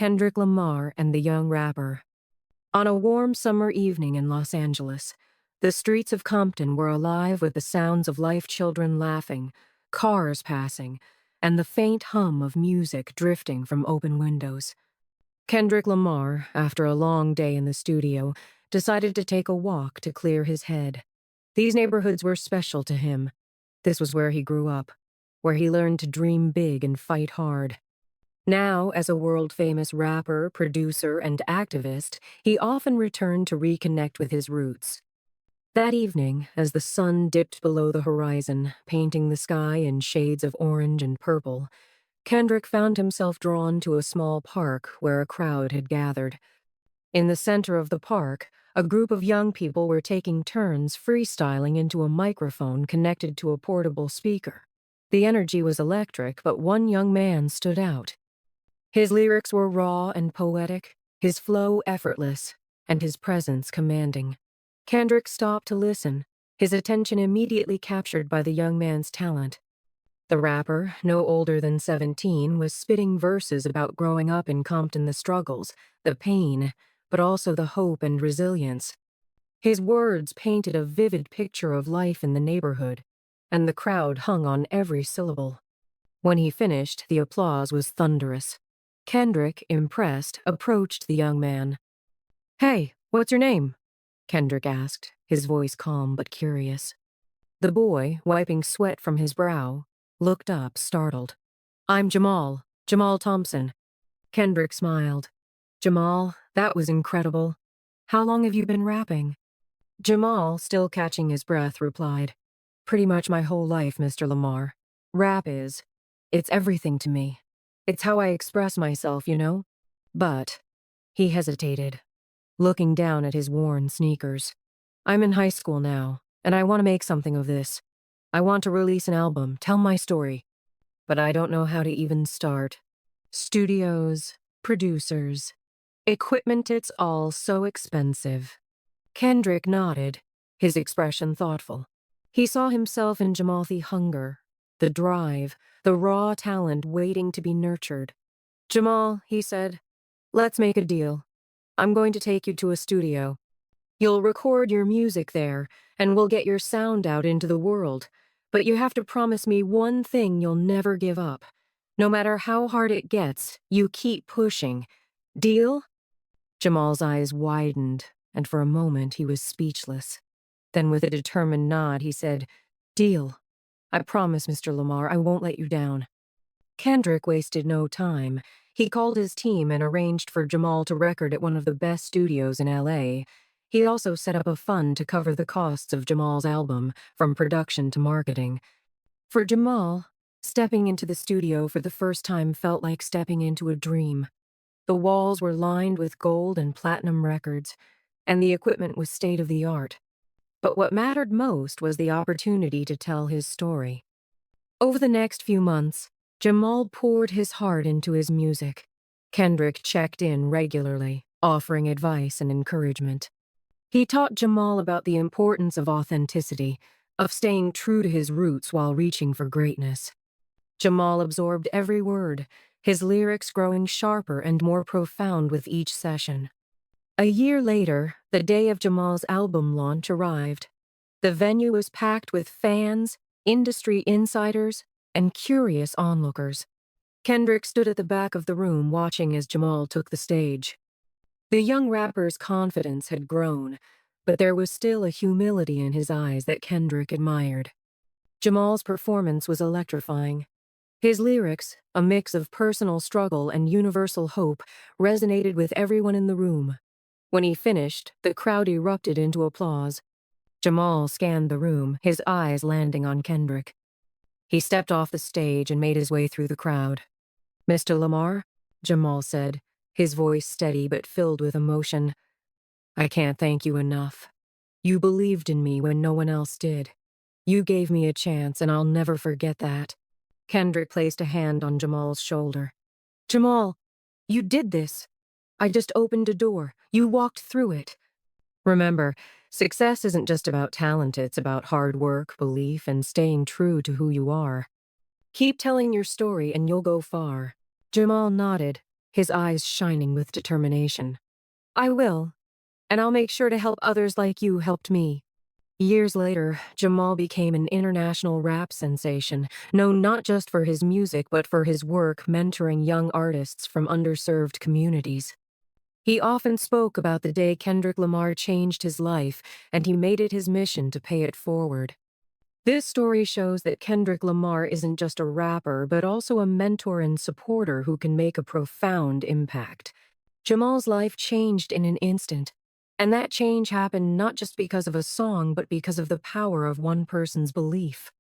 Kendrick Lamar and the young rapper. On a warm summer evening in Los Angeles, the streets of Compton were alive with the sounds of life children laughing, cars passing, and the faint hum of music drifting from open windows. Kendrick Lamar, after a long day in the studio, decided to take a walk to clear his head. These neighborhoods were special to him. This was where he grew up, where he learned to dream big and fight hard. Now, as a world-famous rapper, producer, and activist, he often returned to reconnect with his roots. That evening, as the sun dipped below the horizon, painting the sky in shades of orange and purple, Kendrick found himself drawn to a small park where a crowd had gathered. In the center of the park, a group of young people were taking turns freestyling into a microphone connected to a portable speaker. The energy was electric, but one young man stood out. His lyrics were raw and poetic, his flow effortless, and his presence commanding. Kendrick stopped to listen, his attention immediately captured by the young man's talent. The rapper, no older than 17, was spitting verses about growing up in Compton, the struggles, the pain, but also the hope and resilience. His words painted a vivid picture of life in the neighborhood, and the crowd hung on every syllable. When he finished, the applause was thunderous. Kendrick, impressed, approached the young man. "Hey, what's your name?" Kendrick asked, his voice calm but curious. The boy, wiping sweat from his brow, looked up, startled. "I'm Jamal Thompson." Kendrick smiled. "Jamal, that was incredible. How long have you been rapping?" Jamal, still catching his breath, replied, "Pretty much my whole life, Mr. Lamar. It's everything to me. It's how I express myself, you know? But," he hesitated, looking down at his worn sneakers, "I'm in high school now, and I want to make something of this. I want to release an album, tell my story. But I don't know how to even start. Studios, producers, equipment, it's all so expensive." Kendrick nodded, his expression thoughtful. He saw himself in Jamal's hunger, the drive, the raw talent waiting to be nurtured. "Jamal," he said, "let's make a deal. I'm going to take you to a studio. You'll record your music there, and we'll get your sound out into the world. But you have to promise me one thing: you'll never give up. No matter how hard it gets, you keep pushing. Deal?" Jamal's eyes widened, and for a moment he was speechless. Then with a determined nod, he said, "Deal. I promise, Mr. Lamar, I won't let you down." Kendrick wasted no time. He called his team and arranged for Jamal to record at one of the best studios in LA. He also set up a fund to cover the costs of Jamal's album, from production to marketing. For Jamal, stepping into the studio for the first time felt like stepping into a dream. The walls were lined with gold and platinum records, and the equipment was state-of-the-art. But what mattered most was the opportunity to tell his story. Over the next few months, Jamal poured his heart into his music. Kendrick checked in regularly, offering advice and encouragement. He taught Jamal about the importance of authenticity, of staying true to his roots while reaching for greatness. Jamal absorbed every word, his lyrics growing sharper and more profound with each session. A year later, the day of Jamal's album launch arrived. The venue was packed with fans, industry insiders, and curious onlookers. Kendrick stood at the back of the room watching as Jamal took the stage. The young rapper's confidence had grown, but there was still a humility in his eyes that Kendrick admired. Jamal's performance was electrifying. His lyrics, a mix of personal struggle and universal hope, resonated with everyone in the room. When he finished, the crowd erupted into applause. Jamal scanned the room, his eyes landing on Kendrick. He stepped off the stage and made his way through the crowd. "Mr. Lamar," Jamal said, his voice steady but filled with emotion, "I can't thank you enough. You believed in me when no one else did. You gave me a chance, and I'll never forget that." Kendrick placed a hand on Jamal's shoulder. "Jamal, you did this. I just opened a door. You walked through it. Remember, success isn't just about talent, it's about hard work, belief, and staying true to who you are. Keep telling your story and you'll go far." Jamal nodded, his eyes shining with determination. "I will, and I'll make sure to help others like you helped me." Years later, Jamal became an international rap sensation, known not just for his music but for his work mentoring young artists from underserved communities. He often spoke about the day Kendrick Lamar changed his life, and he made it his mission to pay it forward. This story shows that Kendrick Lamar isn't just a rapper, but also a mentor and supporter who can make a profound impact. Jamal's life changed in an instant, and that change happened not just because of a song, but because of the power of one person's belief.